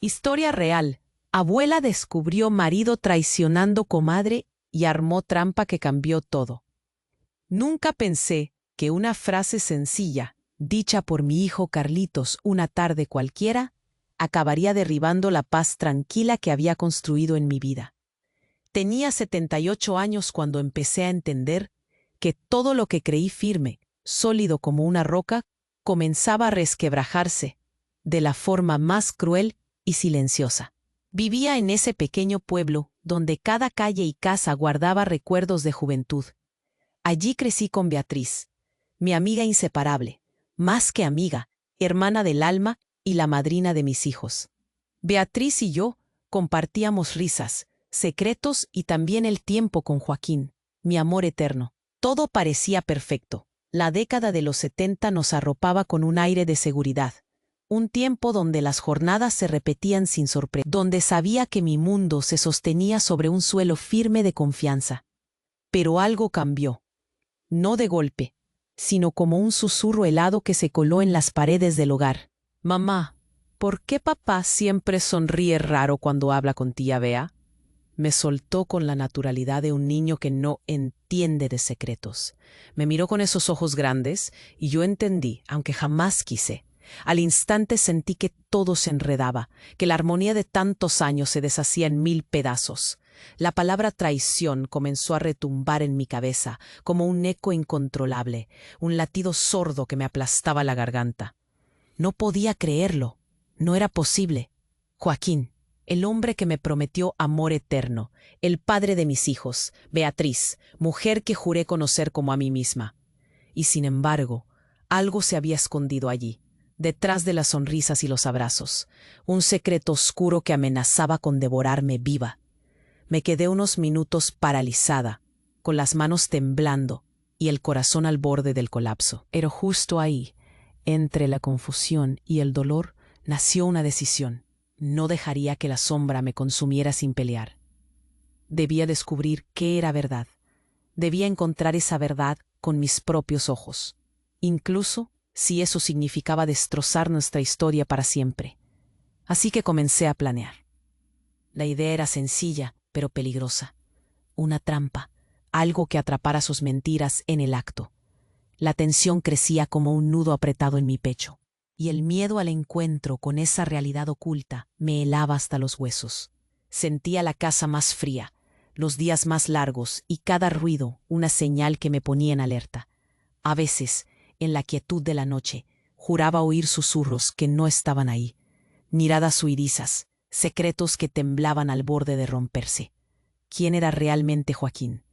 Historia real. Abuela descubrió marido traicionando comadre y armó trampa que cambió todo. Nunca pensé que una frase sencilla, dicha por mi hijo Carlitos una tarde cualquiera, acabaría derribando la paz tranquila que había construido en mi vida. Tenía 78 años cuando empecé a entender que todo lo que creí firme, sólido como una roca, comenzaba a resquebrajarse de la forma más cruel y silenciosa. Vivía en ese pequeño pueblo donde cada calle y casa guardaba recuerdos de juventud. Allí crecí con Beatriz, mi amiga inseparable, más que amiga, hermana del alma y la madrina de mis hijos. Beatriz y yo compartíamos risas, secretos y también el tiempo con Joaquín, mi amor eterno. Todo parecía perfecto. La década de los 70 nos arropaba con un aire de seguridad. Un tiempo donde las jornadas se repetían sin sorpresa, donde sabía que mi mundo se sostenía sobre un suelo firme de confianza. Pero algo cambió. No de golpe, sino como un susurro helado que se coló en las paredes del hogar. Mamá, ¿por qué papá siempre sonríe raro cuando habla con tía Bea? Me soltó con la naturalidad de un niño que no entiende de secretos. Me miró con esos ojos grandes y yo entendí, aunque jamás quise. Al instante sentí que todo se enredaba, que la armonía de tantos años se deshacía en 1000 pedazos. La palabra traición comenzó a retumbar en mi cabeza, como un eco incontrolable, un latido sordo que me aplastaba la garganta. No podía creerlo. No era posible. Joaquín, el hombre que me prometió amor eterno, el padre de mis hijos, Beatriz, mujer que juré conocer como a mí misma. Y sin embargo, algo se había escondido allí, detrás de las sonrisas y los abrazos, un secreto oscuro que amenazaba con devorarme viva. Me quedé unos minutos paralizada, con las manos temblando y el corazón al borde del colapso. Pero justo ahí, entre la confusión y el dolor, nació una decisión. No dejaría que la sombra me consumiera sin pelear. Debía descubrir qué era verdad. Debía encontrar esa verdad con mis propios ojos, incluso si eso significaba destrozar nuestra historia para siempre. Así que comencé a planear. La idea era sencilla, pero peligrosa. Una trampa, algo que atrapara sus mentiras en el acto. La tensión crecía como un nudo apretado en mi pecho, y el miedo al encuentro con esa realidad oculta me helaba hasta los huesos. Sentía la casa más fría, los días más largos y cada ruido una señal que me ponía en alerta. A veces, en la quietud de la noche, juraba oír susurros que no estaban ahí, miradas huidizas, secretos que temblaban al borde de romperse. ¿Quién era realmente Joaquín?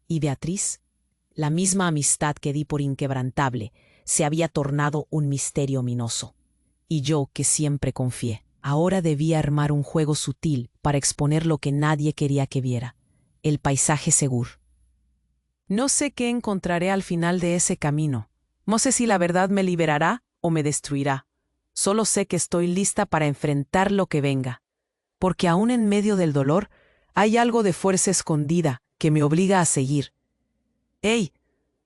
¿Y Beatriz? La misma amistad que di por inquebrantable se había tornado un misterio ominoso. Y yo, que siempre confié, ahora debía armar un juego sutil para exponer lo que nadie quería que viera: el paisaje seguro. No sé qué encontraré al final de ese camino. No sé si la verdad me liberará o me destruirá. Solo sé que estoy lista para enfrentar lo que venga. Porque aún en medio del dolor, hay algo de fuerza escondida que me obliga a seguir. ¡Hey!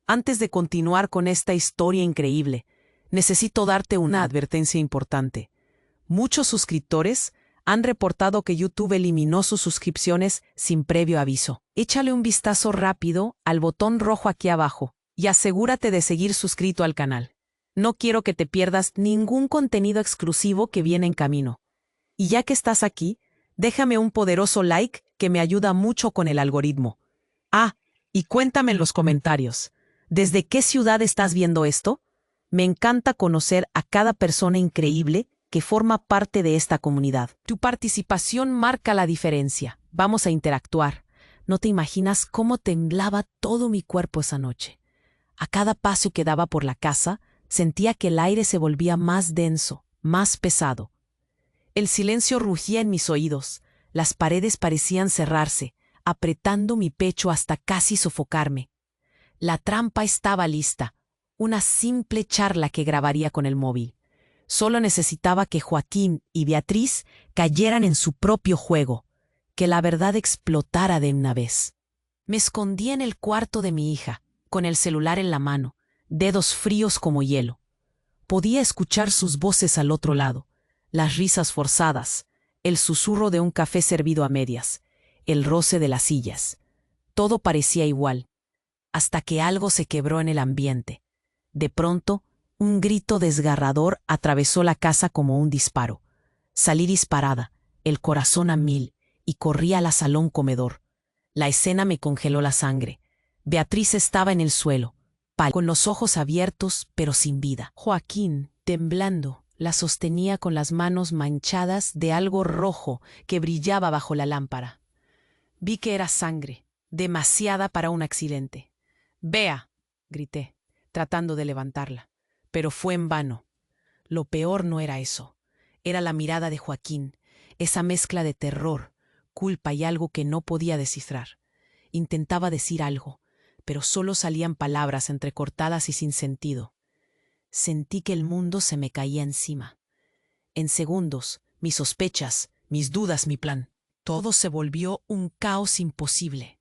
Antes de continuar con esta historia increíble, necesito darte una advertencia importante. Muchos suscriptores han reportado que YouTube eliminó sus suscripciones sin previo aviso. Échale un vistazo rápido al botón rojo aquí abajo y asegúrate de seguir suscrito al canal. No quiero que te pierdas ningún contenido exclusivo que viene en camino. Y ya que estás aquí, déjame un poderoso like que me ayuda mucho con el algoritmo. Ah, y cuéntame en los comentarios, ¿desde qué ciudad estás viendo esto? Me encanta conocer a cada persona increíble que forma parte de esta comunidad. Tu participación marca la diferencia. Vamos a interactuar. No te imaginas cómo temblaba todo mi cuerpo esa noche. A cada paso que daba por la casa, sentía que el aire se volvía más denso, más pesado. El silencio rugía en mis oídos. Las paredes parecían cerrarse, apretando mi pecho hasta casi sofocarme. La trampa estaba lista. Una simple charla que grabaría con el móvil. Solo necesitaba que Joaquín y Beatriz cayeran en su propio juego, que la verdad explotara de una vez. Me escondí en el cuarto de mi hija, con el celular en la mano, dedos fríos como hielo. Podía escuchar sus voces al otro lado, las risas forzadas, el susurro de un café servido a medias, el roce de las sillas. Todo parecía igual, hasta que algo se quebró en el ambiente. De pronto, un grito desgarrador atravesó la casa como un disparo. Salí disparada, el corazón a mil, y corrí a la salón comedor. La escena me congeló la sangre. Beatriz estaba en el suelo, con los ojos abiertos pero sin vida. Joaquín, temblando, la sostenía con las manos manchadas de algo rojo que brillaba bajo la lámpara. Vi que era sangre, demasiada para un accidente. «Bea», grité, tratando de levantarla, pero fue en vano. Lo peor no era eso, era la mirada de Joaquín, esa mezcla de terror, culpa y algo que no podía descifrar. Intentaba decir algo, pero solo salían palabras entrecortadas y sin sentido. Sentí que el mundo se me caía encima. En segundos, mis sospechas, mis dudas, mi plan. Todo se volvió un caos imposible.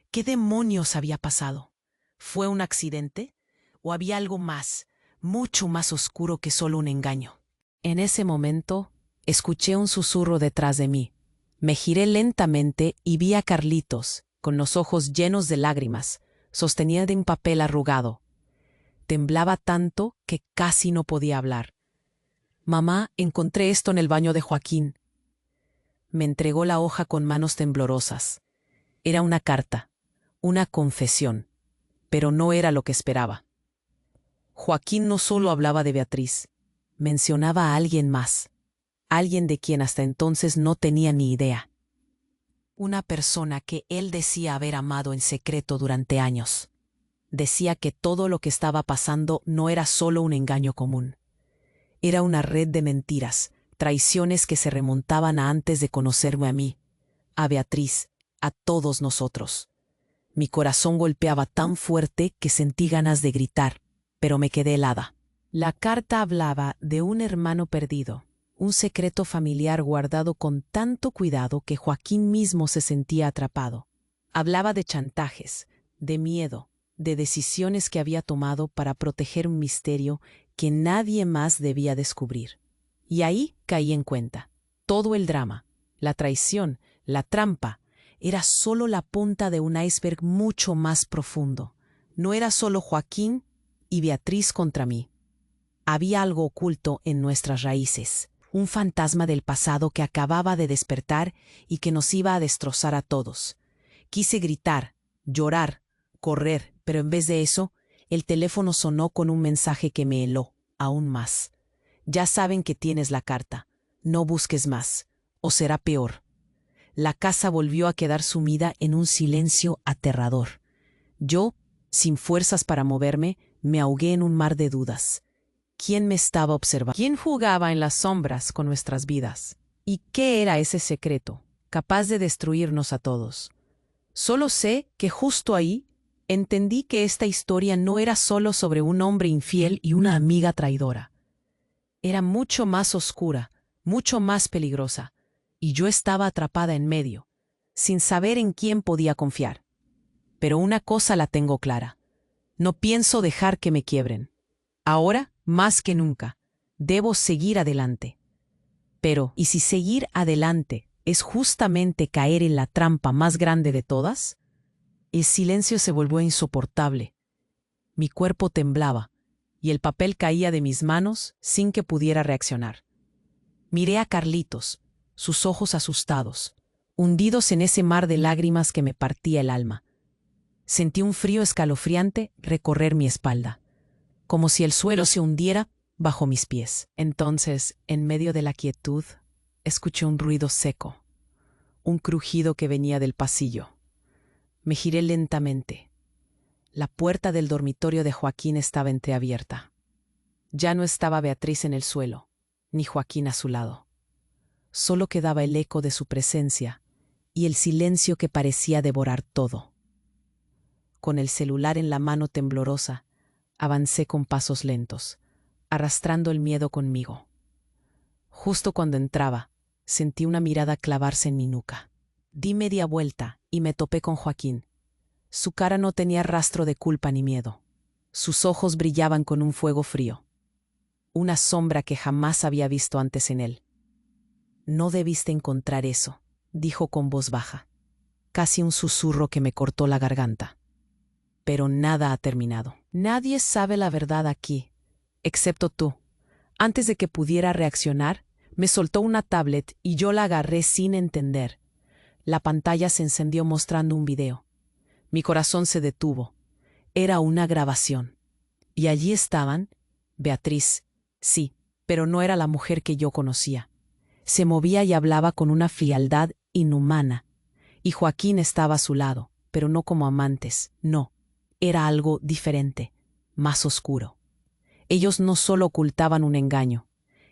¿Qué demonios había pasado? ¿Fue un accidente? ¿O había algo más, mucho más oscuro que solo un engaño? En ese momento, escuché un susurro detrás de mí. Me giré lentamente y vi a Carlitos, con los ojos llenos de lágrimas, sostenía de un papel arrugado. Temblaba tanto que casi no podía hablar. «Mamá, encontré esto en el baño de Joaquín». Me entregó la hoja con manos temblorosas. Era una carta, una confesión, pero no era lo que esperaba. Joaquín no solo hablaba de Beatriz, mencionaba a alguien más, alguien de quien hasta entonces no tenía ni idea. Una persona que él decía haber amado en secreto durante años. Decía que todo lo que estaba pasando no era solo un engaño común. Era una red de mentiras, traiciones que se remontaban a antes de conocerme a mí, a Beatriz, a todos nosotros. Mi corazón golpeaba tan fuerte que sentí ganas de gritar, pero me quedé helada. La carta hablaba de un hermano perdido, un secreto familiar guardado con tanto cuidado que Joaquín mismo se sentía atrapado. Hablaba de chantajes, de miedo, de decisiones que había tomado para proteger un misterio que nadie más debía descubrir. Y ahí caí en cuenta. Todo el drama, la traición, la trampa, era solo la punta de un iceberg mucho más profundo. No era solo Joaquín y Beatriz contra mí. Había algo oculto en nuestras raíces, un fantasma del pasado que acababa de despertar y que nos iba a destrozar a todos. Quise gritar, llorar, correr, pero en vez de eso, el teléfono sonó con un mensaje que me heló aún más. «Ya saben que tienes la carta. No busques más, o será peor». La casa volvió a quedar sumida en un silencio aterrador. Yo, sin fuerzas para moverme, me ahogué en un mar de dudas. ¿Quién me estaba observando? ¿Quién jugaba en las sombras con nuestras vidas? ¿Y qué era ese secreto, capaz de destruirnos a todos? Solo sé que justo ahí entendí que esta historia no era solo sobre un hombre infiel y una amiga traidora. Era mucho más oscura, mucho más peligrosa, y yo estaba atrapada en medio, sin saber en quién podía confiar. Pero una cosa la tengo clara: no pienso dejar que me quiebren. Ahora, más que nunca, debo seguir adelante. Pero, ¿y si seguir adelante es justamente caer en la trampa más grande de todas? El silencio se volvió insoportable. Mi cuerpo temblaba, y el papel caía de mis manos sin que pudiera reaccionar. Miré a Carlitos, sus ojos asustados, hundidos en ese mar de lágrimas que me partía el alma. Sentí un frío escalofriante recorrer mi espalda, como si el suelo se hundiera bajo mis pies. Entonces, en medio de la quietud, escuché un ruido seco, un crujido que venía del pasillo. Me giré lentamente. La puerta del dormitorio de Joaquín estaba entreabierta. Ya no estaba Beatriz en el suelo, ni Joaquín a su lado. Solo quedaba el eco de su presencia y el silencio que parecía devorar todo. Con el celular en la mano temblorosa, avancé con pasos lentos, arrastrando el miedo conmigo. Justo cuando entraba, sentí una mirada clavarse en mi nuca. Di media vuelta y me topé con Joaquín. Su cara no tenía rastro de culpa ni miedo. Sus ojos brillaban con un fuego frío, una sombra que jamás había visto antes en él. No debiste encontrar eso, dijo con voz baja, casi un susurro que me cortó la garganta. Pero nada ha terminado. Nadie sabe la verdad aquí, excepto tú. Antes de que pudiera reaccionar, me soltó una tablet y yo la agarré sin entender. La pantalla se encendió mostrando un video. Mi corazón se detuvo. Era una grabación. Y allí estaban, Beatriz, sí, pero no era la mujer que yo conocía. Se movía y hablaba con una frialdad inhumana. Y Joaquín estaba a su lado, pero no como amantes, no. Era algo diferente, más oscuro. Ellos no solo ocultaban un engaño,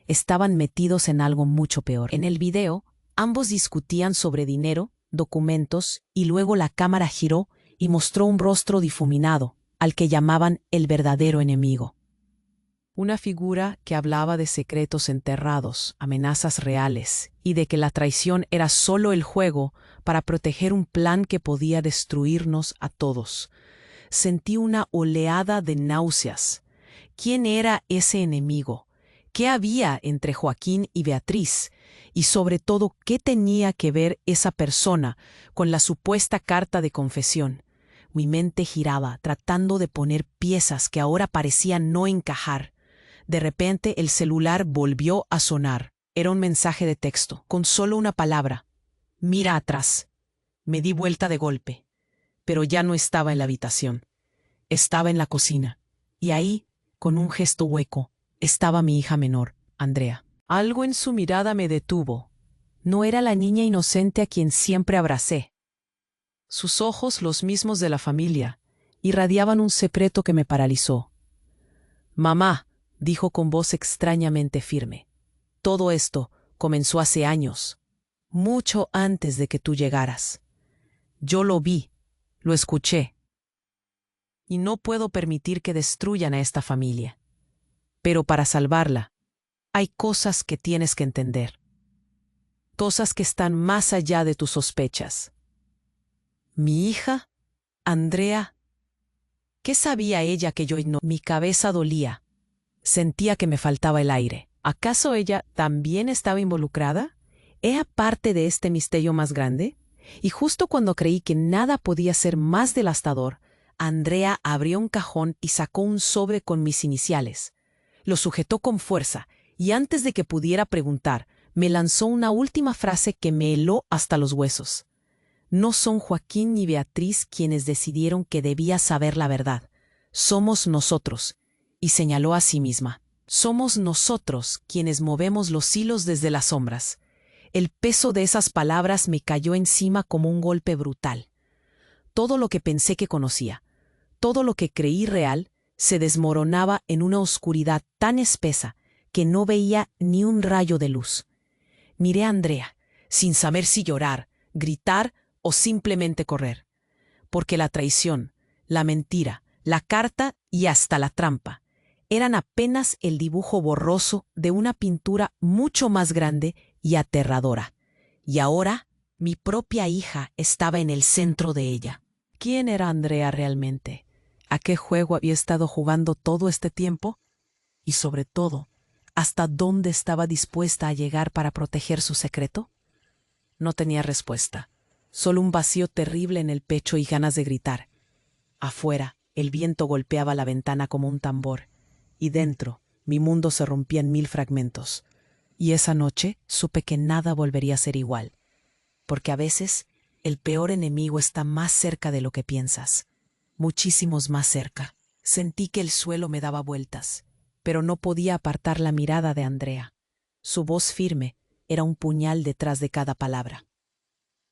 estaban metidos en algo mucho peor. En el video, ambos discutían sobre dinero, documentos, y luego la cámara giró y mostró un rostro difuminado, al que llamaban el verdadero enemigo. Una figura que hablaba de secretos enterrados, amenazas reales, y de que la traición era solo el juego para proteger un plan que podía destruirnos a todos. Sentí una oleada de náuseas. ¿Quién era ese enemigo? ¿Qué había entre Joaquín y Beatriz? Y sobre todo, ¿qué tenía que ver esa persona con la supuesta carta de confesión? Mi mente giraba, tratando de poner piezas que ahora parecían no encajar. De repente el celular volvió a sonar. Era un mensaje de texto, con solo una palabra. Mira atrás. Me di vuelta de golpe, pero ya no estaba en la habitación. Estaba en la cocina. Y ahí, con un gesto hueco, estaba mi hija menor, Andrea. Algo en su mirada me detuvo. No era la niña inocente a quien siempre abracé. Sus ojos, los mismos de la familia, irradiaban un secreto que me paralizó. Mamá, dijo con voz extrañamente firme. Todo esto comenzó hace años, mucho antes de que tú llegaras. Yo lo vi, lo escuché. Y no puedo permitir que destruyan a esta familia. Pero para salvarla, hay cosas que tienes que entender. Cosas que están más allá de tus sospechas. Mi hija, Andrea, ¿qué sabía ella que yo ignoraba? Mi cabeza dolía. Sentía que me faltaba el aire. ¿Acaso ella también estaba involucrada? ¿Era parte de este misterio más grande? Y justo cuando creí que nada podía ser más devastador, Andrea abrió un cajón y sacó un sobre con mis iniciales. Lo sujetó con fuerza y antes de que pudiera preguntar, me lanzó una última frase que me heló hasta los huesos. No son Joaquín ni Beatriz quienes decidieron que debía saber la verdad. Somos nosotros. Y señaló a sí misma. Somos nosotros quienes movemos los hilos desde las sombras. El peso de esas palabras me cayó encima como un golpe brutal. Todo lo que pensé que conocía, todo lo que creí real, se desmoronaba en una oscuridad tan espesa que no veía ni un rayo de luz. Miré a Andrea, sin saber si llorar, gritar o simplemente correr. Porque la traición, la mentira, la carta y hasta la trampa eran apenas el dibujo borroso de una pintura mucho más grande y aterradora. Y ahora mi propia hija estaba en el centro de ella. ¿Quién era Andrea realmente? ¿A qué juego había estado jugando todo este tiempo? Y sobre todo, ¿hasta dónde estaba dispuesta a llegar para proteger su secreto? No tenía respuesta, solo un vacío terrible en el pecho y ganas de gritar. Afuera, el viento golpeaba la ventana como un tambor, y dentro, mi mundo se rompía en 1000 fragmentos. Y esa noche supe que nada volvería a ser igual, porque a veces el peor enemigo está más cerca de lo que piensas, muchísimos más cerca. Sentí que el suelo me daba vueltas, pero no podía apartar la mirada de Andrea. Su voz firme era un puñal detrás de cada palabra.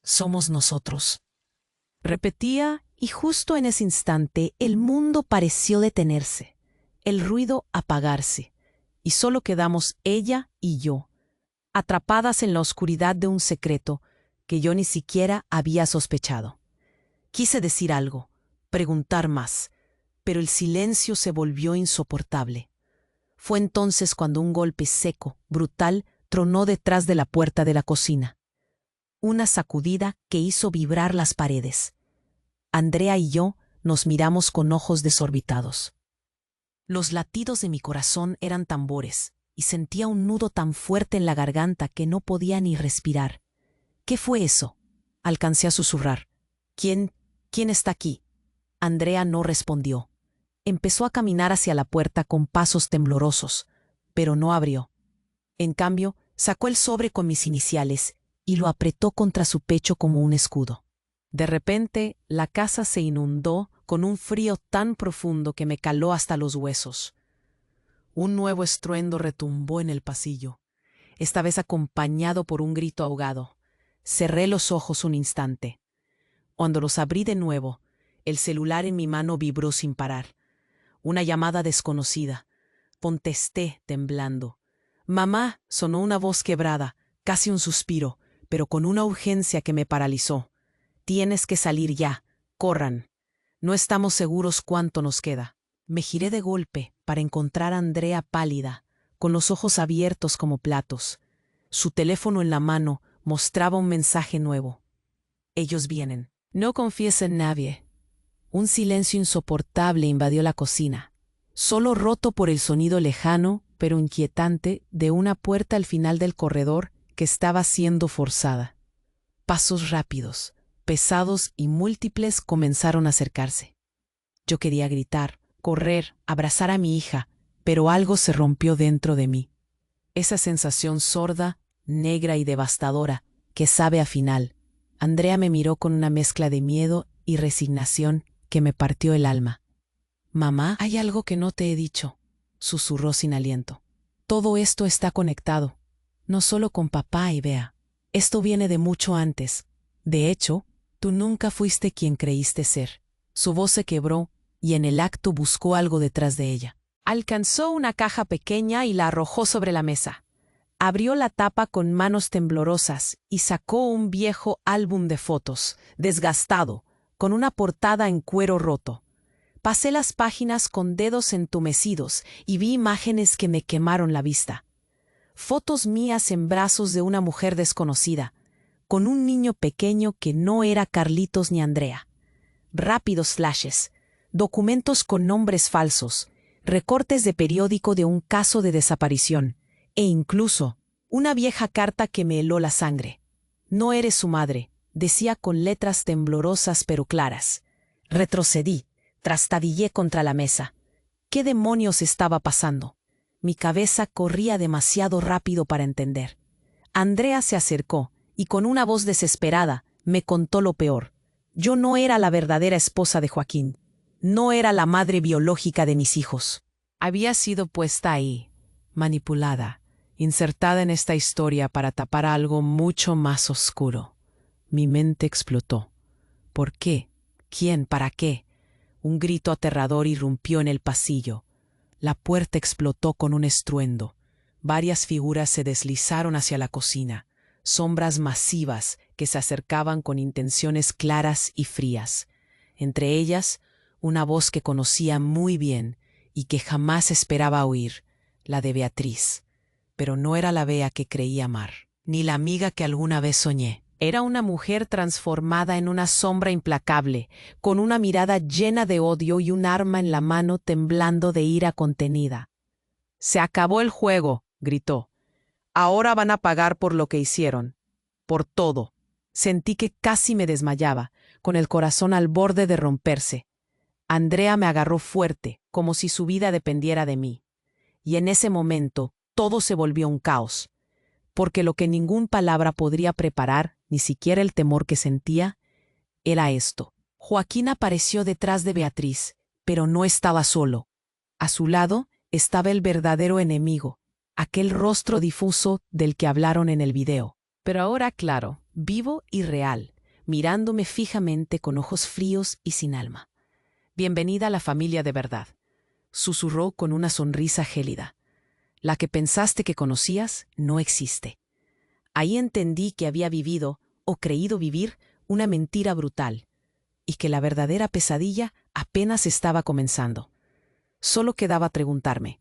Somos nosotros. Repetía, y justo en ese instante el mundo pareció detenerse, el ruido apagarse, y solo quedamos ella y yo, atrapadas en la oscuridad de un secreto que yo ni siquiera había sospechado. Quise decir algo, preguntar más, pero el silencio se volvió insoportable. Fue entonces cuando un golpe seco, brutal, tronó detrás de la puerta de la cocina. Una sacudida que hizo vibrar las paredes. Andrea y yo nos miramos con ojos desorbitados. Los latidos de mi corazón eran tambores, y sentía un nudo tan fuerte en la garganta que no podía ni respirar. ¿Qué fue eso? Alcancé a susurrar. ¿Quién está aquí? Andrea no respondió. Empezó a caminar hacia la puerta con pasos temblorosos, pero no abrió. En cambio, sacó el sobre con mis iniciales y lo apretó contra su pecho como un escudo. De repente, la casa se inundó con un frío tan profundo que me caló hasta los huesos. Un nuevo estruendo retumbó en el pasillo, esta vez acompañado por un grito ahogado. Cerré los ojos un instante. Cuando los abrí de nuevo, el celular en mi mano vibró sin parar. Una llamada desconocida. Contesté temblando. «Mamá», sonó una voz quebrada, casi un suspiro, pero con una urgencia que me paralizó. «Tienes que salir ya. Corran. No estamos seguros cuánto nos queda». Me giré de golpe para encontrar a Andrea pálida, con los ojos abiertos como platos. Su teléfono en la mano mostraba un mensaje nuevo. «Ellos vienen. No confíes en nadie». Un silencio insoportable invadió la cocina, solo roto por el sonido lejano, pero inquietante, de una puerta al final del corredor que estaba siendo forzada. Pasos rápidos, pesados y múltiples comenzaron a acercarse. Yo quería gritar, correr, abrazar a mi hija, pero algo se rompió dentro de mí. Esa sensación sorda, negra y devastadora, que sabe a final. Andrea me miró con una mezcla de miedo y resignación que me partió el alma. «Mamá, hay algo que no te he dicho», susurró sin aliento. «Todo esto está conectado, no solo con papá y Bea. Esto viene de mucho antes. De hecho, tú nunca fuiste quien creíste ser». Su voz se quebró y en el acto buscó algo detrás de ella. Alcanzó una caja pequeña y la arrojó sobre la mesa. Abrió la tapa con manos temblorosas y sacó un viejo álbum de fotos, desgastado, con una portada en cuero roto. Pasé las páginas con dedos entumecidos y vi imágenes que me quemaron la vista. Fotos mías en brazos de una mujer desconocida, con un niño pequeño que no era Carlitos ni Andrea. Rápidos flashes, documentos con nombres falsos, recortes de periódico de un caso de desaparición, e incluso una vieja carta que me heló la sangre. «No eres su madre», decía con letras temblorosas pero claras. Retrocedí, trastabillé contra la mesa. ¿Qué demonios estaba pasando? Mi cabeza corría demasiado rápido para entender. Andrea se acercó y con una voz desesperada me contó lo peor. Yo no era la verdadera esposa de Joaquín. No era la madre biológica de mis hijos. Había sido puesta ahí, manipulada, insertada en esta historia para tapar algo mucho más oscuro. Mi mente explotó. ¿Por qué? ¿Quién? ¿Para qué? Un grito aterrador irrumpió en el pasillo. La puerta explotó con un estruendo. Varias figuras se deslizaron hacia la cocina, sombras masivas que se acercaban con intenciones claras y frías. Entre ellas, una voz que conocía muy bien y que jamás esperaba oír, la de Beatriz. Pero no era la Bea que creía amar, ni la amiga que alguna vez soñé. Era una mujer transformada en una sombra implacable, con una mirada llena de odio y un arma en la mano temblando de ira contenida. «Se acabó el juego», gritó. «Ahora van a pagar por lo que hicieron. Por todo». Sentí que casi me desmayaba, con el corazón al borde de romperse. Andrea me agarró fuerte, como si su vida dependiera de mí. Y en ese momento todo se volvió un caos, porque lo que ninguna palabra podría preparar, ni siquiera el temor que sentía, era esto. Joaquín apareció detrás de Beatriz, pero no estaba solo. A su lado estaba el verdadero enemigo, aquel rostro difuso del que hablaron en el video. Pero ahora claro, vivo y real, mirándome fijamente con ojos fríos y sin alma. «Bienvenida a la familia de verdad», susurró con una sonrisa gélida. «La que pensaste que conocías no existe». Ahí entendí que había vivido, o creído vivir, una mentira brutal, y que la verdadera pesadilla apenas estaba comenzando. Solo quedaba preguntarme,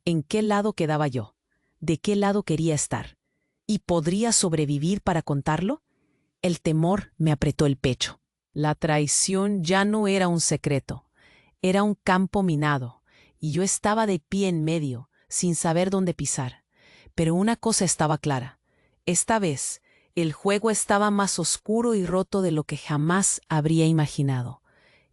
¿en qué lado quedaba yo? ¿De qué lado quería estar? ¿Y podría sobrevivir para contarlo? El temor me apretó el pecho. La traición ya no era un secreto, era un campo minado, y yo estaba de pie en medio, sin saber dónde pisar. Pero una cosa estaba clara. Esta vez, el juego estaba más oscuro y roto de lo que jamás habría imaginado.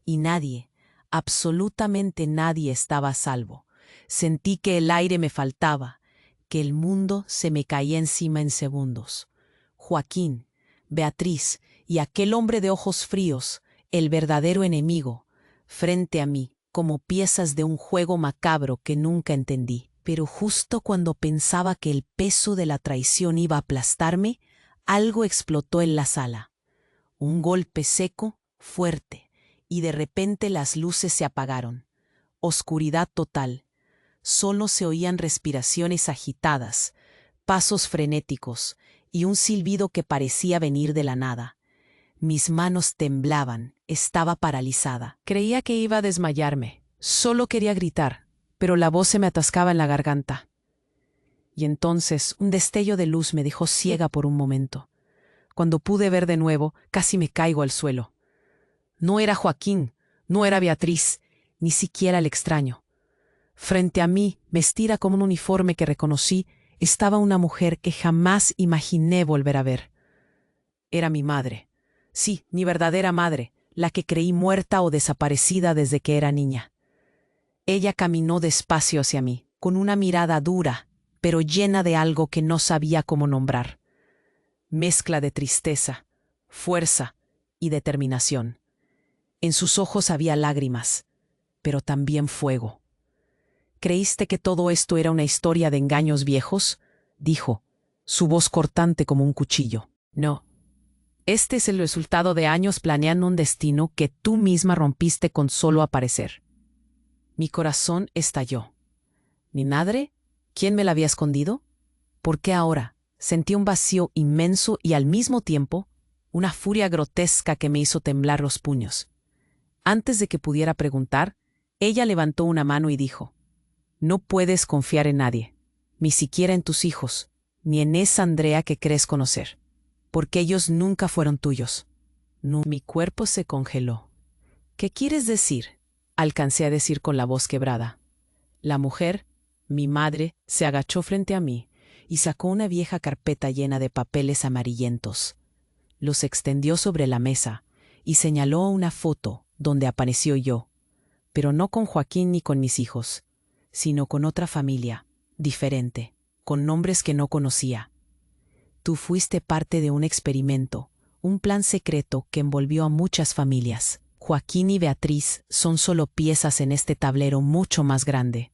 Y nadie, absolutamente nadie estaba a salvo. Sentí que el aire me faltaba, que el mundo se me caía encima en segundos. Joaquín, Beatriz y aquel hombre de ojos fríos, el verdadero enemigo, frente a mí, como piezas de un juego macabro que nunca entendí. Pero justo cuando pensaba que el peso de la traición iba a aplastarme, algo explotó en la sala. Un golpe seco, fuerte, y de repente las luces se apagaron. Oscuridad total. Solo se oían respiraciones agitadas, pasos frenéticos y un silbido que parecía venir de la nada. Mis manos temblaban, estaba paralizada. Creía que iba a desmayarme. Solo quería gritar, pero la voz se me atascaba en la garganta. Y entonces un destello de luz me dejó ciega por un momento. Cuando pude ver de nuevo, casi me caigo al suelo. No era Joaquín, no era Beatriz, ni siquiera el extraño. Frente a mí, vestida como un uniforme que reconocí, estaba una mujer que jamás imaginé volver a ver. Era mi madre. Sí, mi verdadera madre, la que creí muerta o desaparecida desde que era niña. Ella caminó despacio hacia mí, con una mirada dura, pero llena de algo que no sabía cómo nombrar. Mezcla de tristeza, fuerza y determinación. En sus ojos había lágrimas, pero también fuego. ¿Creíste que todo esto era una historia de engaños viejos?, dijo, su voz cortante como un cuchillo. No. Este es el resultado de años planeando un destino que tú misma rompiste con solo aparecer. Mi corazón estalló. ¿Mi madre? ¿Quién me la había escondido? ¿Por qué ahora? Sentí un vacío inmenso y al mismo tiempo una furia grotesca que me hizo temblar los puños. Antes de que pudiera preguntar, ella levantó una mano y dijo: «No puedes confiar en nadie, ni siquiera en tus hijos, ni en esa Andrea que crees conocer, porque ellos nunca fueron tuyos». No, mi cuerpo se congeló. «¿Qué quieres decir?», alcancé a decir con la voz quebrada. La mujer, mi madre, se agachó frente a mí y sacó una vieja carpeta llena de papeles amarillentos. Los extendió sobre la mesa y señaló una foto donde apareció yo, pero no con Joaquín ni con mis hijos, sino con otra familia, diferente, con nombres que no conocía. Tú fuiste parte de un experimento, un plan secreto que envolvió a muchas familias. Joaquín y Beatriz son solo piezas en este tablero mucho más grande.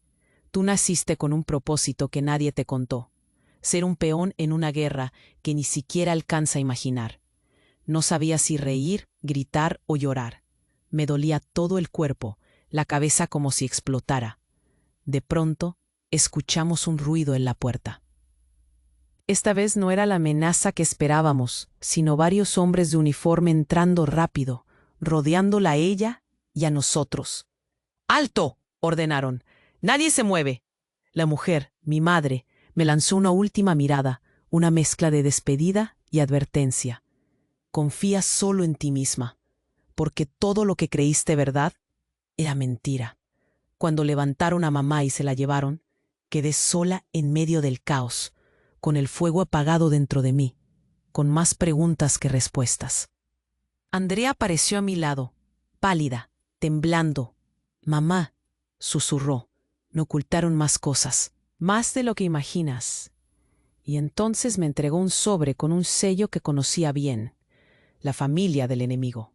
Tú naciste con un propósito que nadie te contó: ser un peón en una guerra que ni siquiera alcanza a imaginar. No sabía si reír, gritar o llorar. Me dolía todo el cuerpo, la cabeza como si explotara. De pronto, escuchamos un ruido en la puerta. Esta vez no era la amenaza que esperábamos, sino varios hombres de uniforme entrando rápido, rodeándola a ella y a nosotros. «¡Alto!», ordenaron. «¡Nadie se mueve!». La mujer, mi madre, me lanzó una última mirada, una mezcla de despedida y advertencia. «Confía solo en ti misma, porque todo lo que creíste verdad era mentira». Cuando levantaron a mamá y se la llevaron, quedé sola en medio del caos, con el fuego apagado dentro de mí, con más preguntas que respuestas. Andrea apareció a mi lado, pálida, temblando. «Mamá», susurró, «me ocultaron más cosas, más de lo que imaginas». Y entonces me entregó un sobre con un sello que conocía bien: la familia del enemigo.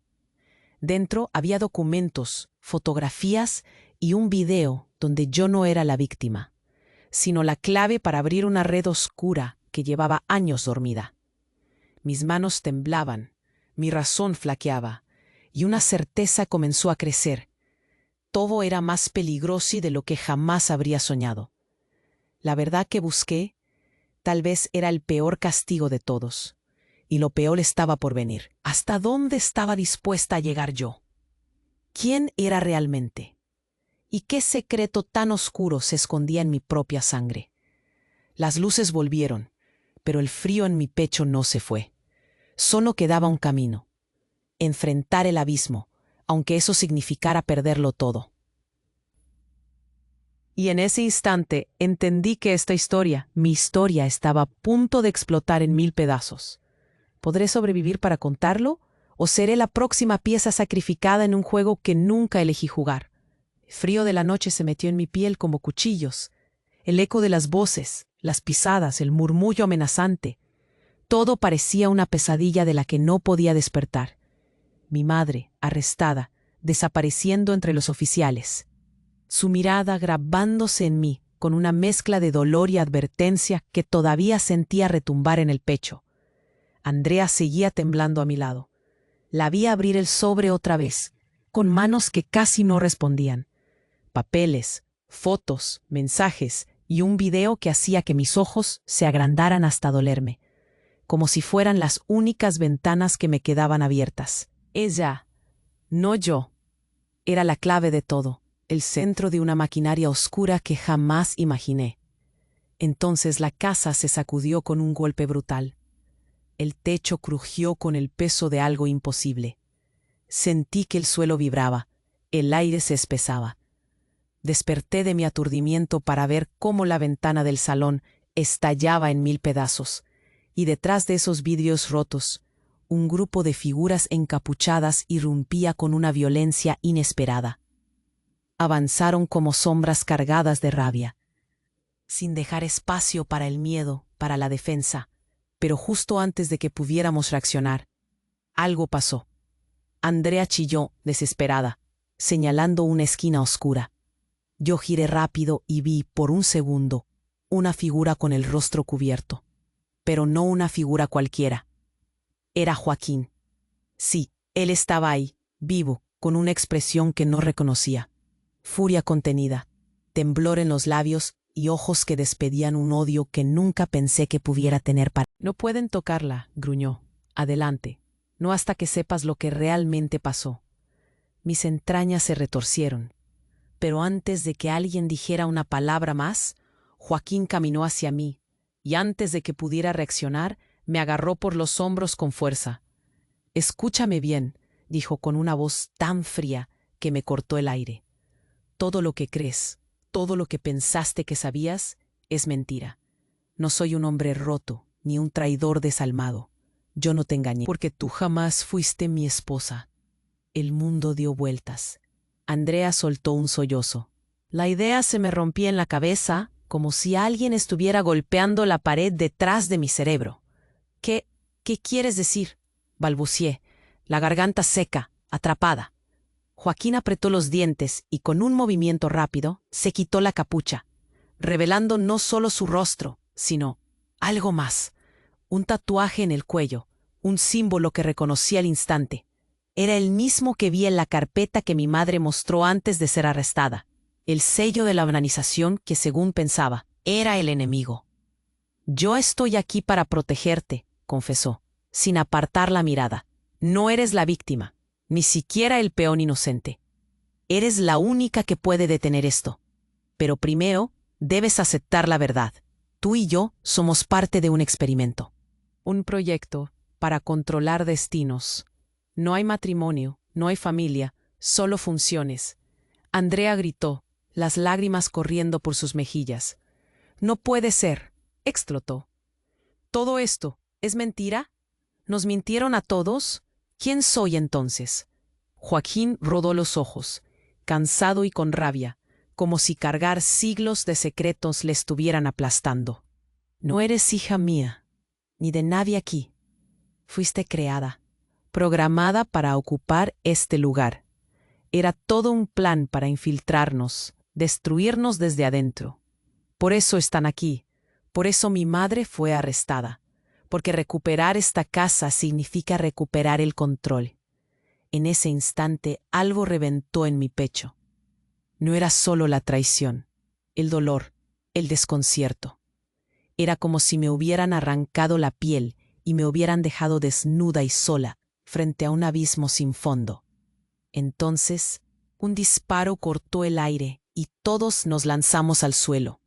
Dentro había documentos, fotografías y un video donde yo no era la víctima, sino la clave para abrir una red oscura que llevaba años dormida. Mis manos temblaban, mi razón flaqueaba, y una certeza comenzó a crecer. Todo era más peligroso de lo que jamás habría soñado. La verdad que busqué tal vez era el peor castigo de todos. Y lo peor estaba por venir. ¿Hasta dónde estaba dispuesta a llegar yo? ¿Quién era realmente? ¿Y qué secreto tan oscuro se escondía en mi propia sangre? Las luces volvieron, pero el frío en mi pecho no se fue. Solo quedaba un camino: enfrentar el abismo, aunque eso significara perderlo todo. Y en ese instante entendí que mi historia, estaba a punto de explotar en 1000 pedazos. ¿Podré sobrevivir para contarlo? ¿O seré la próxima pieza sacrificada en un juego que nunca elegí jugar? El frío de la noche se metió en mi piel como cuchillos. El eco de las voces, las pisadas, el murmullo amenazante. Todo parecía una pesadilla de la que no podía despertar. Mi madre, arrestada, desapareciendo entre los oficiales. Su mirada grabándose en mí con una mezcla de dolor y advertencia que todavía sentía retumbar en el pecho. Andrea seguía temblando a mi lado. La vi abrir el sobre otra vez, con manos que casi no respondían. Papeles, fotos, mensajes y un video que hacía que mis ojos se agrandaran hasta dolerme, como si fueran las únicas ventanas que me quedaban abiertas. Ella, no yo, era la clave de todo, el centro de una maquinaria oscura que jamás imaginé. Entonces la casa se sacudió con un golpe brutal. El techo crujió con el peso de algo imposible. Sentí que el suelo vibraba, el aire se espesaba. Desperté de mi aturdimiento para ver cómo la ventana del salón estallaba en 1000 pedazos, y detrás de esos vidrios rotos, un grupo de figuras encapuchadas irrumpía con una violencia inesperada. Avanzaron como sombras cargadas de rabia, sin dejar espacio para el miedo, para la defensa. Pero justo antes de que pudiéramos reaccionar, algo pasó. Andrea chilló, desesperada, señalando una esquina oscura. Yo giré rápido y vi, por un segundo, una figura con el rostro cubierto. Pero no una figura cualquiera. Era Joaquín. Sí, él estaba ahí, vivo, con una expresión que no reconocía. Furia contenida, temblor en los labios y ojos que despedían un odio que nunca pensé que pudiera tener para... No pueden tocarla, gruñó. Adelante, no hasta que sepas lo que realmente pasó. Mis entrañas se retorcieron. Pero antes de que alguien dijera una palabra más, Joaquín caminó hacia mí, y antes de que pudiera reaccionar, me agarró por los hombros con fuerza. Escúchame bien, dijo con una voz tan fría que me cortó el aire. Todo lo que crees, todo lo que pensaste que sabías, es mentira. No soy un hombre roto, ni un traidor desalmado. Yo no te engañé, porque tú jamás fuiste mi esposa. El mundo dio vueltas. Andrea soltó un sollozo. La idea se me rompía en la cabeza, como si alguien estuviera golpeando la pared detrás de mi cerebro. ¿Qué quieres decir? Balbucié, la garganta seca, atrapada. Joaquín apretó los dientes y con un movimiento rápido se quitó la capucha, revelando no solo su rostro, sino algo más. Un tatuaje en el cuello, un símbolo que reconocí al instante. Era el mismo que vi en la carpeta que mi madre mostró antes de ser arrestada. El sello de la organización que, según pensaba, era el enemigo. Yo estoy aquí para protegerte, confesó, sin apartar la mirada. No eres la víctima, ni siquiera el peón inocente. Eres la única que puede detener esto. Pero primero, debes aceptar la verdad. Tú y yo somos parte de un experimento. Un proyecto para controlar destinos. No hay matrimonio, no hay familia, solo funciones. Andrea gritó, las lágrimas corriendo por sus mejillas. No puede ser, explotó. ¿Todo esto es mentira? ¿Nos mintieron a todos? ¿Quién soy entonces? Joaquín rodó los ojos, cansado y con rabia, como si cargar siglos de secretos le estuvieran aplastando. No eres hija mía, ni de nadie aquí. Fuiste creada, programada para ocupar este lugar. Era todo un plan para infiltrarnos, destruirnos desde adentro. Por eso están aquí, por eso mi madre fue arrestada, porque recuperar esta casa significa recuperar el control. En ese instante algo reventó en mi pecho. No era solo la traición, el dolor, el desconcierto. Era como si me hubieran arrancado la piel y me hubieran dejado desnuda y sola frente a un abismo sin fondo. Entonces, un disparo cortó el aire y todos nos lanzamos al suelo.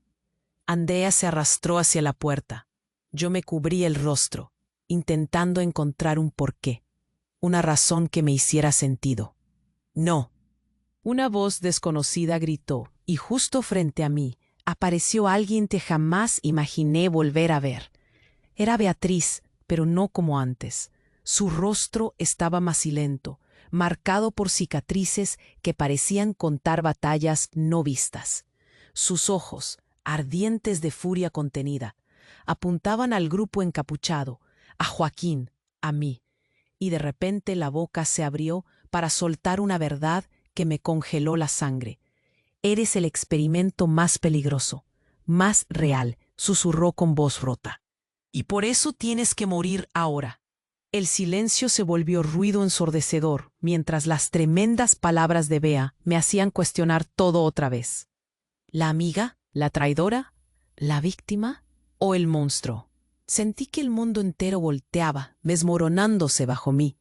Andrea se arrastró hacia la puerta. Yo me cubrí el rostro, intentando encontrar un porqué, una razón que me hiciera sentido. No. Una voz desconocida gritó, Y justo frente a mí apareció alguien que jamás imaginé volver a ver. Era Beatriz, pero no como antes. Su rostro estaba macilento, marcado por cicatrices que parecían contar batallas no vistas. Sus ojos, ardientes de furia contenida, apuntaban al grupo encapuchado, a Joaquín, a mí, y de repente la boca se abrió para soltar una verdad que me congeló la sangre. «Eres el experimento más peligroso, más real», susurró con voz rota. «Y por eso tienes que morir ahora». El silencio se volvió ruido ensordecedor, mientras las tremendas palabras de Bea me hacían cuestionar todo otra vez. ¿La amiga? ¿La traidora? ¿La víctima? ¿O el monstruo? Sentí que el mundo entero volteaba, desmoronándose bajo mí,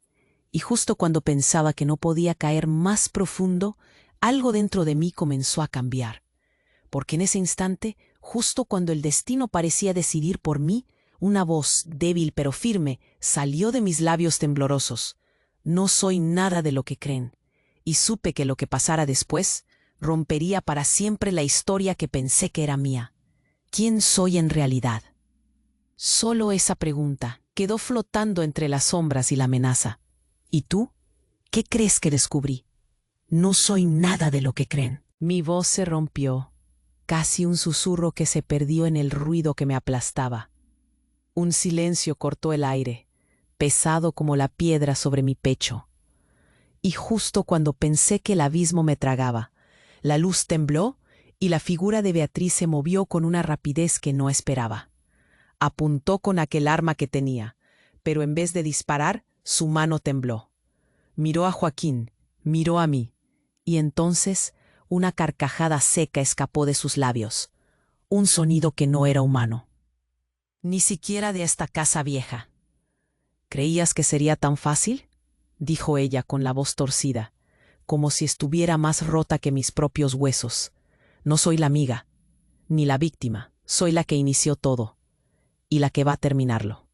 y justo cuando pensaba que no podía caer más profundo, algo dentro de mí comenzó a cambiar. Porque en ese instante, justo cuando el destino parecía decidir por mí, una voz, débil pero firme, salió de mis labios temblorosos. «No soy nada de lo que creen». Y supe que lo que pasara después rompería para siempre la historia que pensé que era mía. ¿Quién soy en realidad? Solo esa pregunta quedó flotando entre las sombras y la amenaza. ¿Y tú? ¿Qué crees que descubrí? «No soy nada de lo que creen». Mi voz se rompió, casi un susurro que se perdió en el ruido que me aplastaba. Un silencio cortó el aire, pesado como la piedra sobre mi pecho. Y justo cuando pensé que el abismo me tragaba, la luz tembló y la figura de Beatriz se movió con una rapidez que no esperaba. Apuntó con aquel arma que tenía, pero en vez de disparar, su mano tembló. Miró a Joaquín, miró a mí, y entonces una carcajada seca escapó de sus labios, un sonido que no era humano. «Ni siquiera de esta casa vieja». «¿Creías que sería tan fácil?», dijo ella con la voz torcida, como si estuviera más rota que mis propios huesos. «No soy la amiga, ni la víctima, soy la que inició todo, y la que va a terminarlo».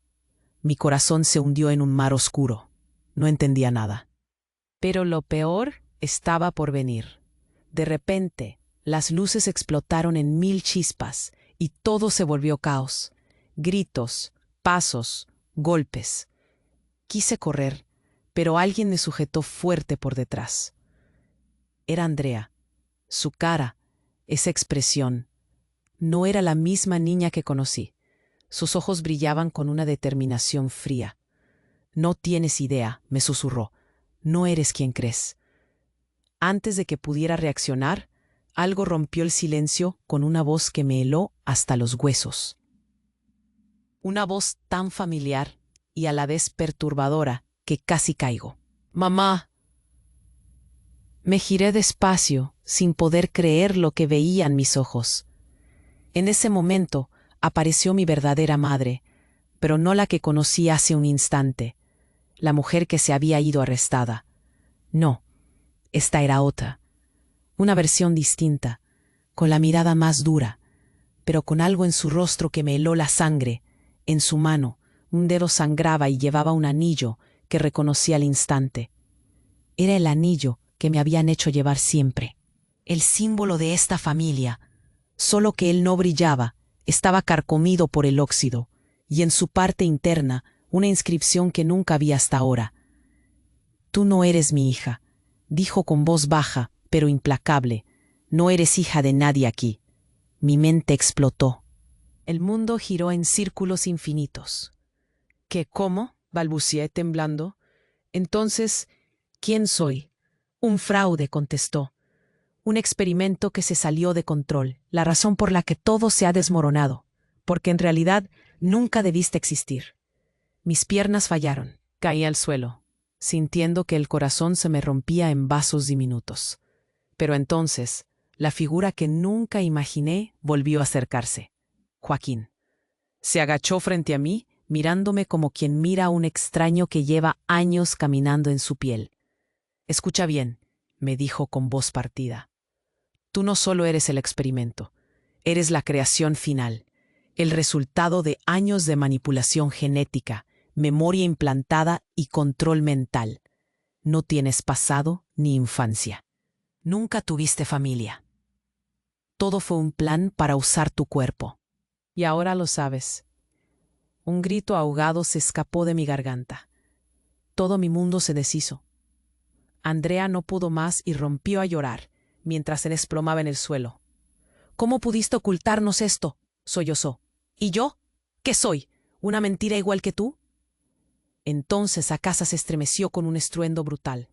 Mi corazón se hundió en un mar oscuro. No entendía nada. Pero lo peor estaba por venir. De repente, las luces explotaron en 1000 chispas, y todo se volvió caos. Gritos, pasos, golpes. Quise correr, pero alguien me sujetó fuerte por detrás. Era Andrea. Su cara, esa expresión, no era la misma niña que conocí. Sus ojos brillaban con una determinación fría. «No tienes idea», me susurró. «No eres quien crees». Antes de que pudiera reaccionar, algo rompió el silencio con una voz que me heló hasta los huesos. Una voz tan familiar y a la vez perturbadora que casi caigo. «¡Mamá!». Me giré despacio, sin poder creer lo que veían mis ojos. En ese momento apareció mi verdadera madre, pero no la que conocí hace un instante, la mujer que se había ido arrestada. No, esta era otra, una versión distinta, con la mirada más dura, pero con algo en su rostro que me heló la sangre. En su mano, un dedo sangraba y llevaba un anillo que reconocí al instante. Era el anillo que me habían hecho llevar siempre, el símbolo de esta familia, solo que él no brillaba, estaba carcomido por el óxido, y en su parte interna una inscripción que nunca vi hasta ahora. «Tú no eres mi hija», dijo con voz baja, pero implacable. «No eres hija de nadie aquí». Mi mente explotó. El mundo giró en círculos infinitos. «¿Qué? ¿Cómo?», balbuceé temblando. «Entonces, ¿quién soy?». «Un fraude», contestó. «Un experimento que se salió de control, la razón por la que todo se ha desmoronado, porque en realidad nunca debiste existir». Mis piernas fallaron. Caí al suelo, sintiendo que el corazón se me rompía en vasos diminutos. Pero entonces, la figura que nunca imaginé volvió a acercarse. Joaquín. Se agachó frente a mí, mirándome como quien mira a un extraño que lleva años caminando en su piel. «Escucha bien», me dijo con voz partida. «Tú no solo eres el experimento, eres la creación final, el resultado de años de manipulación genética, memoria implantada y control mental. No tienes pasado ni infancia. Nunca tuviste familia». Todo fue un plan para usar tu cuerpo. Y ahora lo sabes. Un grito ahogado se escapó de mi garganta. Todo mi mundo se deshizo. Andrea no pudo más y rompió a llorar, mientras se desplomaba en el suelo. «¿Cómo pudiste ocultarnos esto?», sollozó. «¿Y yo? ¿Qué soy? ¿Una mentira igual que tú?». Entonces la casa se estremeció con un estruendo brutal.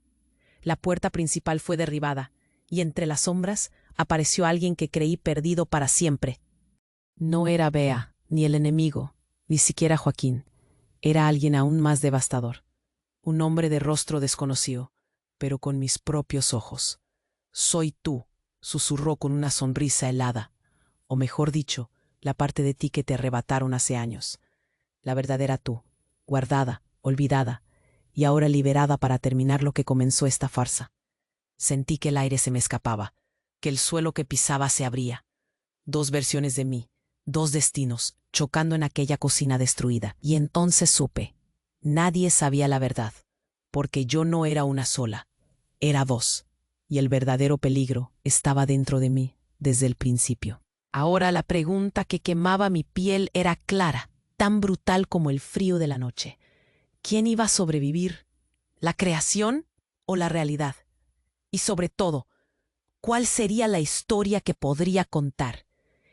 La puerta principal fue derribada, y entre las sombras apareció alguien que creí perdido para siempre. No era Bea, ni el enemigo, ni siquiera Joaquín. Era alguien aún más devastador. Un hombre de rostro desconocido, pero con mis propios ojos. «Soy tú», susurró con una sonrisa helada. O mejor dicho, la parte de ti que te arrebataron hace años. La verdadera tú, guardada, olvidada, y ahora liberada para terminar lo que comenzó esta farsa. Sentí que el aire se me escapaba, que el suelo que pisaba se abría. Dos versiones de mí, dos destinos, chocando en aquella cocina destruida. Y entonces supe. Nadie sabía la verdad, porque yo no era una sola, era dos. Y el verdadero peligro estaba dentro de mí desde el principio. Ahora la pregunta que quemaba mi piel era clara, tan brutal como el frío de la noche. ¿Quién iba a sobrevivir? ¿La creación o la realidad? Y sobre todo, ¿cuál sería la historia que podría contar?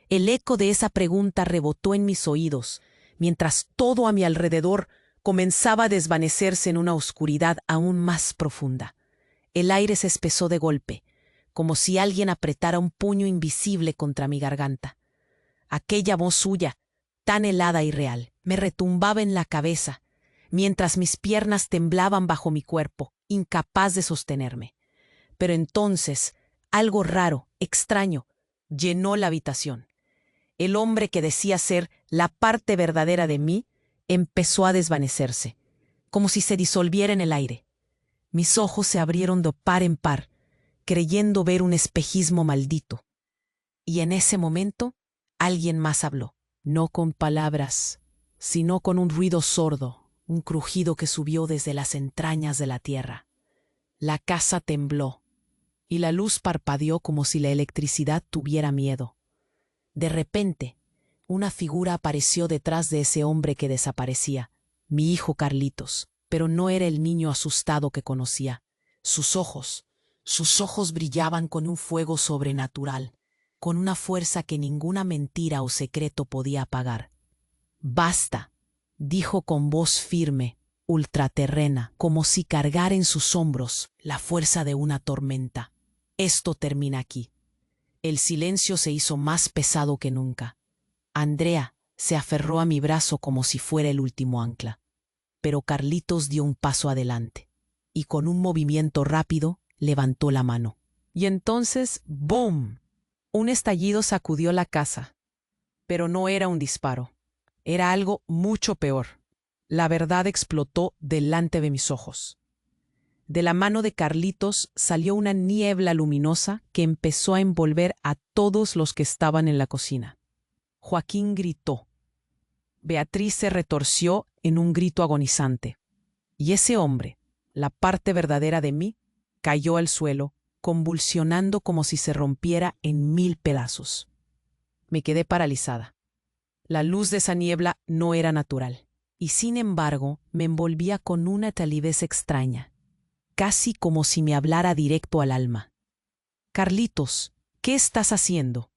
El eco de esa pregunta rebotó en mis oídos, mientras todo a mi alrededor comenzaba a desvanecerse en una oscuridad aún más profunda. El aire se espesó de golpe, como si alguien apretara un puño invisible contra mi garganta. Aquella voz suya, tan helada y real, me retumbaba en la cabeza, mientras mis piernas temblaban bajo mi cuerpo, incapaz de sostenerme. Pero entonces, algo raro, extraño, llenó la habitación. El hombre que decía ser la parte verdadera de mí empezó a desvanecerse, como si se disolviera en el aire. Mis ojos se abrieron de par en par, creyendo ver un espejismo maldito. Y en ese momento, alguien más habló, no con palabras, sino con un ruido sordo, un crujido que subió desde las entrañas de la tierra. La casa tembló, y la luz parpadeó como si la electricidad tuviera miedo. De repente, una figura apareció detrás de ese hombre que desaparecía, mi hijo Carlitos, pero no era el niño asustado que conocía. Sus ojos brillaban con un fuego sobrenatural, con una fuerza que ninguna mentira o secreto podía apagar. «Basta», dijo con voz firme, ultraterrena, como si cargara en sus hombros la fuerza de una tormenta. «Esto termina aquí». El silencio se hizo más pesado que nunca. Andrea se aferró a mi brazo como si fuera el último ancla. Pero Carlitos dio un paso adelante, y con un movimiento rápido levantó la mano. Y entonces, ¡boom! Un estallido sacudió la casa. Pero no era un disparo. Era algo mucho peor. La verdad explotó delante de mis ojos. De la mano de Carlitos salió una niebla luminosa que empezó a envolver a todos los que estaban en la cocina. Joaquín gritó. Beatriz se retorció en un grito agonizante. Y ese hombre, la parte verdadera de mí, cayó al suelo, convulsionando como si se rompiera en 1000 pedazos. Me quedé paralizada. La luz de esa niebla no era natural, y sin embargo me envolvía con una talidez extraña, casi como si me hablara directo al alma. «Carlitos, ¿qué estás haciendo?».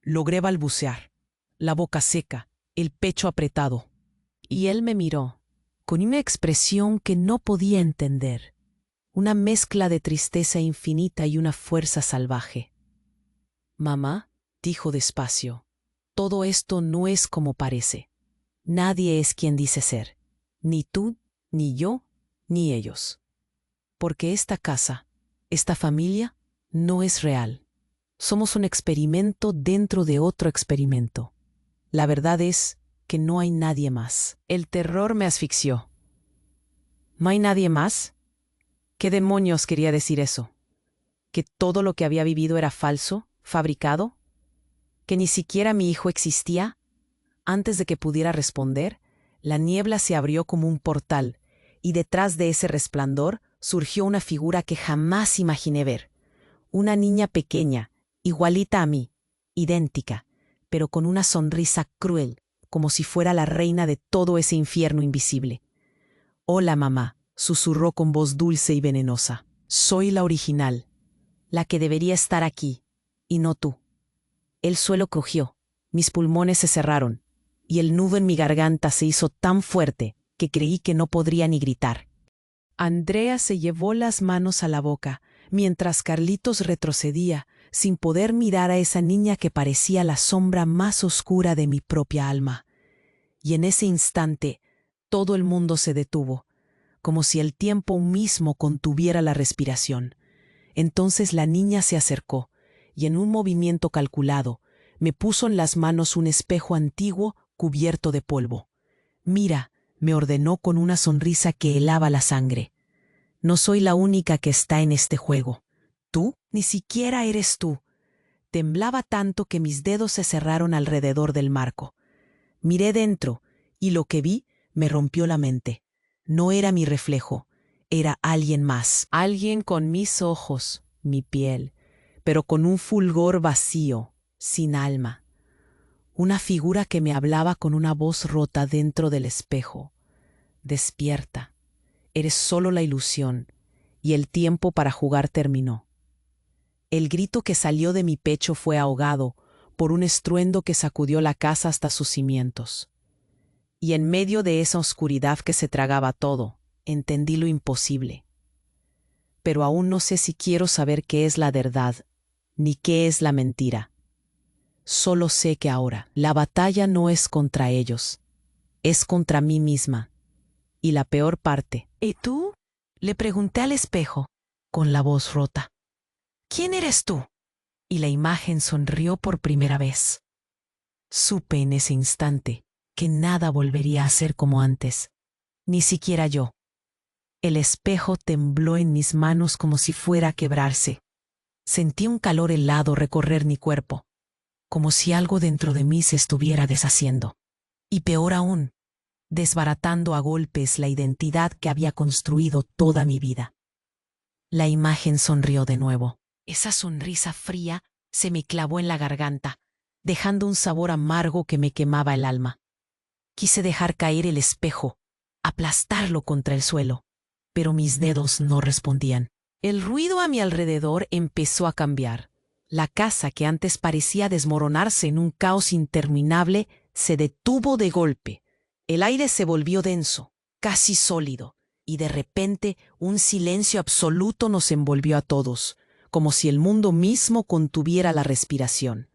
Logré balbucear, la boca seca, el pecho apretado. Y él me miró, con una expresión que no podía entender, una mezcla de tristeza infinita y una fuerza salvaje. «Mamá», dijo despacio, «todo esto no es como parece. Nadie es quien dice ser, ni tú, ni yo, ni ellos. Porque esta casa, esta familia, no es real. Somos un experimento dentro de otro experimento. La verdad es que no hay nadie más». El terror me asfixió. ¿No hay nadie más? ¿Qué demonios quería decir eso? ¿Que todo lo que había vivido era falso, fabricado? ¿Que ni siquiera mi hijo existía? Antes de que pudiera responder, la niebla se abrió como un portal, y detrás de ese resplandor surgió una figura que jamás imaginé ver. Una niña pequeña, igualita a mí, idéntica, pero con una sonrisa cruel, como si fuera la reina de todo ese infierno invisible. «Hola, mamá», susurró con voz dulce y venenosa. «Soy la original, la que debería estar aquí, y no tú». El suelo crujió, mis pulmones se cerraron, y el nudo en mi garganta se hizo tan fuerte que creí que no podría ni gritar. Andrea se llevó las manos a la boca, mientras Carlitos retrocedía, sin poder mirar a esa niña que parecía la sombra más oscura de mi propia alma. Y en ese instante, todo el mundo se detuvo, como si el tiempo mismo contuviera la respiración. Entonces la niña se acercó, y en un movimiento calculado, me puso en las manos un espejo antiguo cubierto de polvo. «Mira», me ordenó con una sonrisa que helaba la sangre. «No soy la única que está en este juego. Tú ni siquiera eres tú». Temblaba tanto que mis dedos se cerraron alrededor del marco. Miré dentro, y lo que vi me rompió la mente. No era mi reflejo, era alguien más. Alguien con mis ojos, mi piel, pero con un fulgor vacío, sin alma. Una figura que me hablaba con una voz rota dentro del espejo. «Despierta. Eres solo la ilusión, y el tiempo para jugar terminó». El grito que salió de mi pecho fue ahogado por un estruendo que sacudió la casa hasta sus cimientos. Y en medio de esa oscuridad que se tragaba todo, entendí lo imposible. Pero aún no sé si quiero saber qué es la verdad, ni qué es la mentira. Solo sé que ahora la batalla no es contra ellos, es contra mí misma. Y la peor parte. «¿Y tú?», le pregunté al espejo, con la voz rota. «¿Quién eres tú?». Y la imagen sonrió por primera vez. Supe en ese instante que nada volvería a ser como antes, ni siquiera yo. El espejo tembló en mis manos como si fuera a quebrarse. Sentí un calor helado recorrer mi cuerpo, como si algo dentro de mí se estuviera deshaciendo. Y peor aún, desbaratando a golpes la identidad que había construido toda mi vida. La imagen sonrió de nuevo. Esa sonrisa fría se me clavó en la garganta, dejando un sabor amargo que me quemaba el alma. Quise dejar caer el espejo, aplastarlo contra el suelo, pero mis dedos no respondían. El ruido a mi alrededor empezó a cambiar. La casa, que antes parecía desmoronarse en un caos interminable, se detuvo de golpe. El aire se volvió denso, casi sólido, y de repente un silencio absoluto nos envolvió a todos, como si el mundo mismo contuviera la respiración.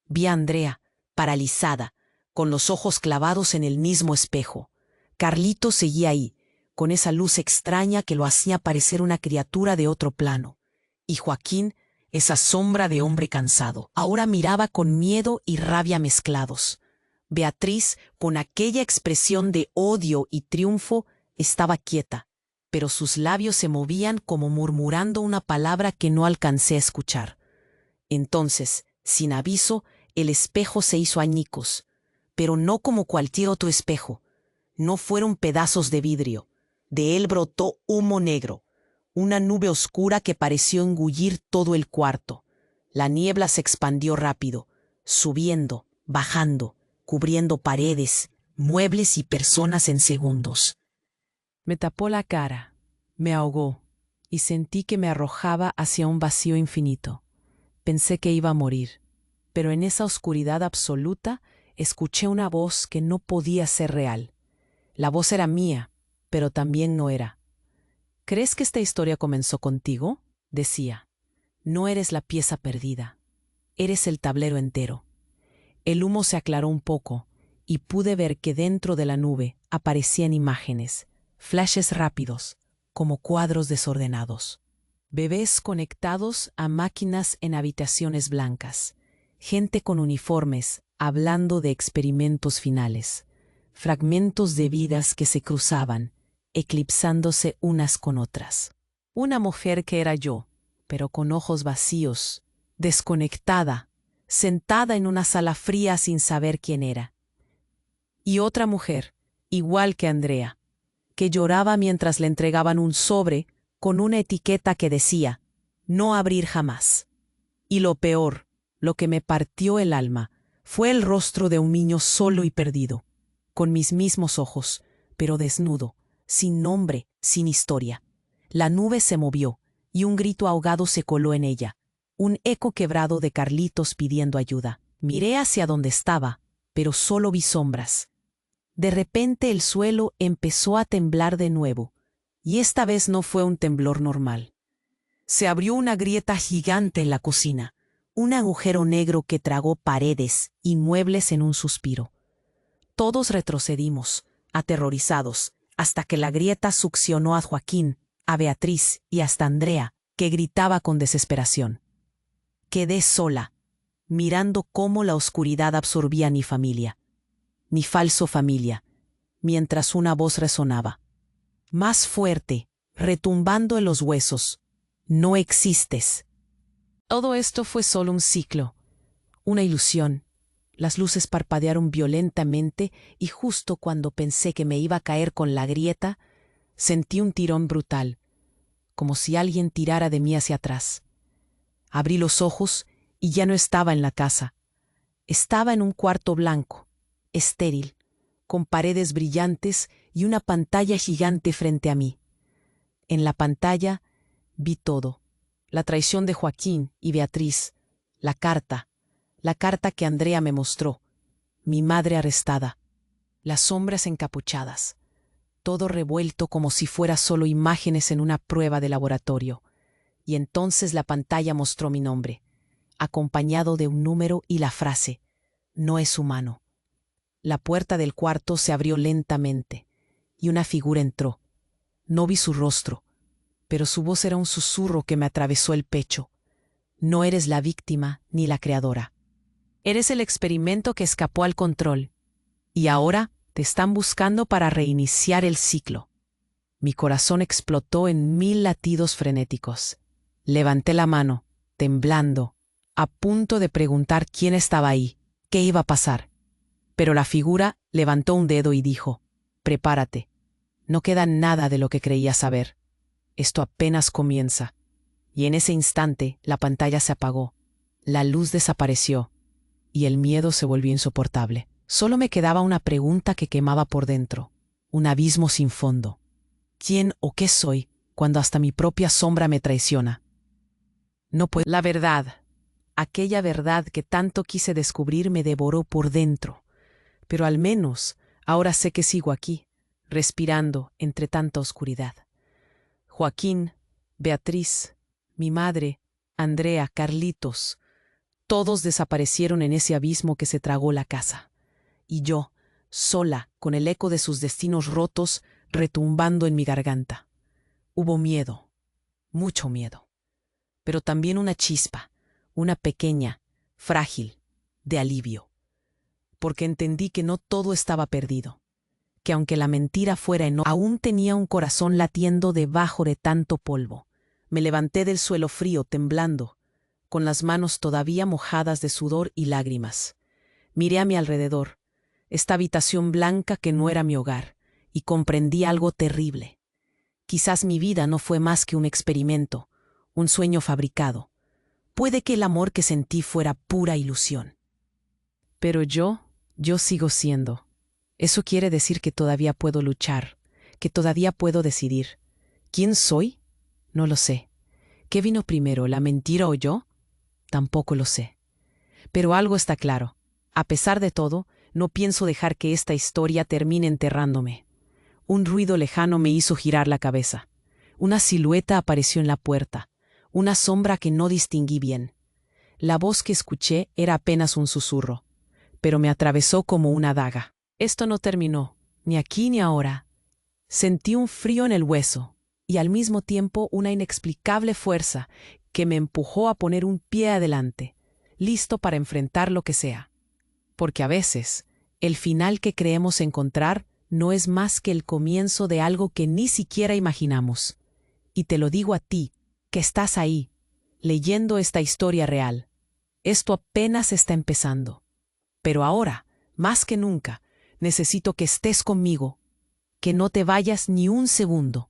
Vi a Andrea, paralizada, con los ojos clavados en el mismo espejo. Carlitos seguía ahí, con esa luz extraña que lo hacía parecer una criatura de otro plano. Y Joaquín, esa sombra de hombre cansado, ahora miraba con miedo y rabia mezclados. Beatriz, con aquella expresión de odio y triunfo, estaba quieta, pero sus labios se movían como murmurando una palabra que no alcancé a escuchar. Entonces, sin aviso, el espejo se hizo añicos, pero no como cualquier otro espejo. No fueron pedazos de vidrio. De él brotó humo negro, una nube oscura que pareció engullir todo el cuarto. La niebla se expandió rápido, subiendo, bajando, cubriendo paredes, muebles y personas en segundos. Me tapó la cara, me ahogó, y sentí que me arrojaba hacia un vacío infinito. Pensé que iba a morir, pero en esa oscuridad absoluta escuché una voz que no podía ser real. La voz era mía, pero también no era. «¿Crees que esta historia comenzó contigo?», decía. «No eres la pieza perdida, eres el tablero entero». El humo se aclaró un poco, y pude ver que dentro de la nube aparecían imágenes, flashes rápidos, como cuadros desordenados. Bebés conectados a máquinas en habitaciones blancas, gente con uniformes hablando de experimentos finales, fragmentos de vidas que se cruzaban, eclipsándose unas con otras. Una mujer que era yo, pero con ojos vacíos, desconectada, sentada en una sala fría sin saber quién era. Y otra mujer, igual que Andrea, que lloraba mientras le entregaban un sobre con una etiqueta que decía «No abrir jamás». Y lo peor, Lo que me partió el alma fue el rostro de un niño solo y perdido, con mis mismos ojos, pero desnudo, sin nombre, sin historia. La nube se movió, y un grito ahogado se coló en ella, un eco quebrado de Carlitos pidiendo ayuda. Miré hacia donde estaba, pero solo vi sombras. De repente el suelo empezó a temblar de nuevo, y esta vez no fue un temblor normal. Se abrió una grieta gigante en la cocina, un agujero negro que tragó paredes y muebles en un suspiro. Todos retrocedimos, aterrorizados, hasta que la grieta succionó a Joaquín, a Beatriz y hasta Andrea, que gritaba con desesperación. Quedé sola, mirando cómo la oscuridad absorbía mi familia, mi falso familia, mientras una voz resonaba, más fuerte, retumbando en los huesos: no existes. Todo esto fue solo un ciclo, una ilusión. Las luces parpadearon violentamente y justo cuando pensé que me iba a caer con la grieta, sentí un tirón brutal, como si alguien tirara de mí hacia atrás. Abrí los ojos y ya no estaba en la casa. Estaba en un cuarto blanco, estéril, con paredes brillantes y una pantalla gigante frente a mí. En la pantalla vi todo: la traición de Joaquín y Beatriz, la carta que Andrea me mostró, mi madre arrestada, las sombras encapuchadas, todo revuelto como si fuera solo imágenes en una prueba de laboratorio. Y entonces la pantalla mostró mi nombre, acompañado de un número y la frase: no es humano. La puerta del cuarto se abrió lentamente, y una figura entró. No vi su rostro, pero su voz era un susurro que me atravesó el pecho. No eres la víctima ni la creadora. Eres el experimento que escapó al control, y ahora te están buscando para reiniciar el ciclo. Mi corazón explotó en 1000 latidos frenéticos. Levanté la mano, temblando, a punto de preguntar quién estaba ahí, qué iba a pasar. Pero la figura levantó un dedo y dijo: prepárate, no queda nada de lo que creías saber. Esto apenas comienza. Y en ese instante la pantalla se apagó, la luz desapareció, y el miedo se volvió insoportable. Solo me quedaba una pregunta que quemaba por dentro, un abismo sin fondo. ¿Quién o qué soy cuando hasta mi propia sombra me traiciona? No puedo. La verdad, aquella verdad que tanto quise descubrir, me devoró por dentro. Pero al menos ahora sé que sigo aquí, respirando entre tanta oscuridad. Joaquín, Beatriz, mi madre, Andrea, Carlitos, todos desaparecieron en ese abismo que se tragó la casa. Y yo, sola, con el eco de sus destinos rotos retumbando en mi garganta. Hubo miedo, mucho miedo, pero también una chispa, una pequeña, frágil, de alivio. Porque entendí que no todo estaba perdido, que aunque la mentira fuera enorme, aún tenía un corazón latiendo debajo de tanto polvo. Me levanté del suelo frío, temblando, con las manos todavía mojadas de sudor y lágrimas. Miré a mi alrededor, esta habitación blanca que no era mi hogar, y comprendí algo terrible. Quizás mi vida no fue más que un experimento, un sueño fabricado. Puede que el amor que sentí fuera pura ilusión. Pero yo sigo siendo. Eso quiere decir que todavía puedo luchar, que todavía puedo decidir. ¿Quién soy? No lo sé. ¿Qué vino primero, la mentira o yo? Tampoco lo sé. Pero algo está claro. A pesar de todo, no pienso dejar que esta historia termine enterrándome. Un ruido lejano me hizo girar la cabeza. Una silueta apareció en la puerta, una sombra que no distinguí bien. La voz que escuché era apenas un susurro, pero me atravesó como una daga. Esto no terminó, ni aquí ni ahora. Sentí un frío en el hueso y al mismo tiempo una inexplicable fuerza que me empujó a poner un pie adelante, listo para enfrentar lo que sea. Porque a veces, el final que creemos encontrar no es más que el comienzo de algo que ni siquiera imaginamos. Y te lo digo a ti, que estás ahí, leyendo esta historia real. Esto apenas está empezando. Pero ahora, más que nunca, necesito que estés conmigo, que no te vayas ni un segundo.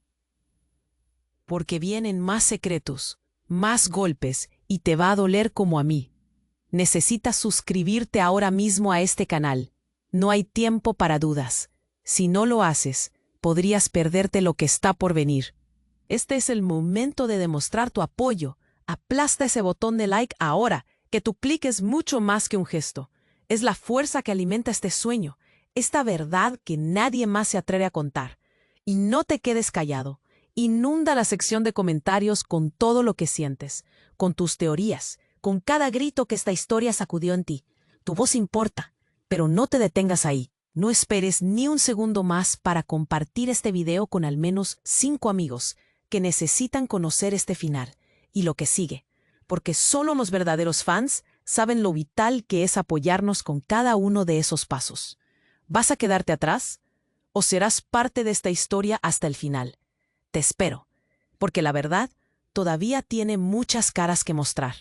Porque vienen más secretos, más golpes, y te va a doler como a mí. Necesitas suscribirte ahora mismo a este canal. No hay tiempo para dudas. Si no lo haces, podrías perderte lo que está por venir. Este es el momento de demostrar tu apoyo. Aplasta ese botón de like ahora, que tu clic es mucho más que un gesto. Es la fuerza que alimenta este sueño, esta verdad que nadie más se atreve a contar. Y no te quedes callado. Inunda la sección de comentarios con todo lo que sientes, con tus teorías, con cada grito que esta historia sacudió en ti. Tu voz importa, pero no te detengas ahí. No esperes ni un segundo más para compartir este video con al menos 5 amigos que necesitan conocer este final y lo que sigue, porque solo los verdaderos fans saben lo vital que es apoyarnos con cada uno de esos pasos. ¿Vas a quedarte atrás? ¿O serás parte de esta historia hasta el final? Te espero, porque la verdad todavía tiene muchas caras que mostrar.